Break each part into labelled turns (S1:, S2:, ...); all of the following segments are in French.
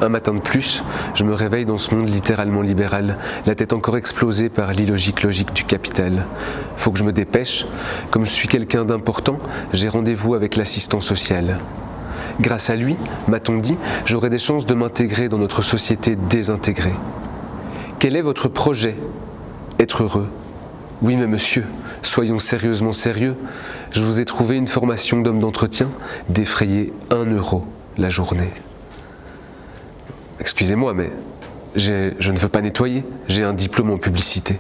S1: Un matin de plus, je me réveille dans ce monde littéralement libéral, la tête encore explosée par l'illogique logique du capital. Faut que je me dépêche. Comme je suis quelqu'un d'important, j'ai rendez-vous avec l'assistant social. Grâce à lui, m'a-t-on dit, j'aurai des chances de m'intégrer dans notre société désintégrée. Quel est votre projet? Être heureux. Oui, mais monsieur, soyons sérieusement sérieux. Je vous ai trouvé une formation d'homme d'entretien, défrayer 1 € la journée. Excusez-moi, mais je ne veux pas nettoyer, j'ai un diplôme en publicité.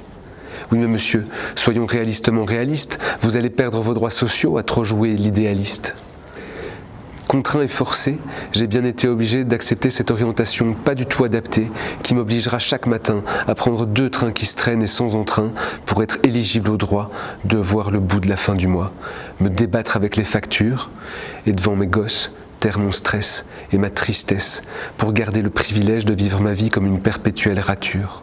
S1: Oui, mais monsieur, soyons réalistement réalistes, vous allez perdre vos droits sociaux à trop jouer l'idéaliste. Contraint et forcé, j'ai bien été obligé d'accepter cette orientation pas du tout adaptée qui m'obligera chaque matin à prendre 2 trains qui se traînent et sans entrain pour être éligible au droit de voir le bout de la fin du mois, me débattre avec les factures et devant mes gosses, taire mon stress et ma tristesse pour garder le privilège de vivre ma vie comme une perpétuelle rature.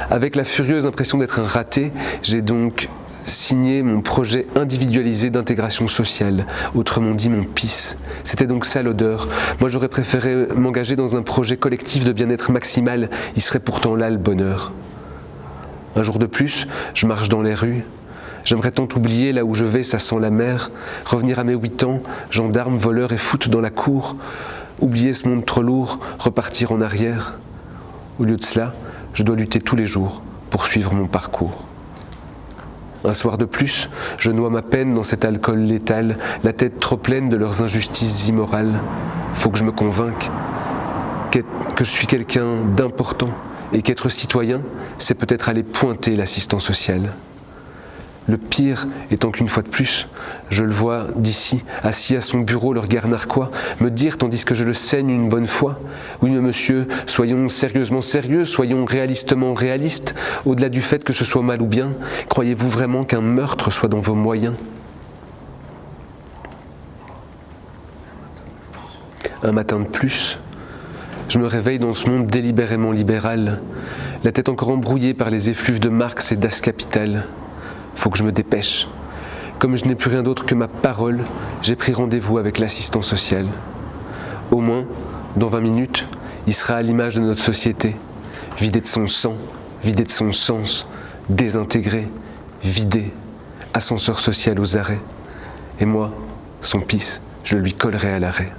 S1: Avec la furieuse impression d'être un raté, j'ai donc signé mon projet individualisé d'intégration sociale, autrement dit mon PIS. C'était donc ça l'odeur. Moi j'aurais préféré m'engager dans un projet collectif de bien-être maximal, il serait pourtant là le bonheur. Un jour de plus, je marche dans les rues. J'aimerais tant oublier, là où je vais, ça sent la mer, revenir à mes 8 ans, gendarmes, voleurs et foot dans la cour, oublier ce monde trop lourd, repartir en arrière. Au lieu de cela, je dois lutter tous les jours pour suivre mon parcours. Un soir de plus, je noie ma peine dans cet alcool létal, la tête trop pleine de leurs injustices immorales. Faut que je me convainque que je suis quelqu'un d'important et qu'être citoyen, c'est peut-être aller pointer l'assistant social. Le pire étant qu'une fois de plus, je le vois d'ici, assis à son bureau, le regard narquois, me dire tandis que je le saigne une bonne fois: oui mais monsieur, soyons sérieusement sérieux, soyons réalistement réalistes, au-delà du fait que ce soit mal ou bien, croyez-vous vraiment qu'un meurtre soit dans vos moyens? Un matin de plus, je me réveille dans ce monde délibérément libéral, la tête encore embrouillée par les effluves de Marx et Das Kapital. Faut que je me dépêche. Comme je n'ai plus rien d'autre que ma parole, j'ai pris rendez-vous avec l'assistant social. Au moins, dans 20 minutes, il sera à l'image de notre société, vidé de son sang, vidé de son sens, désintégré, vidé, ascenseur social aux arrêts. Et moi, son PIS, je le lui collerai à l'arrêt.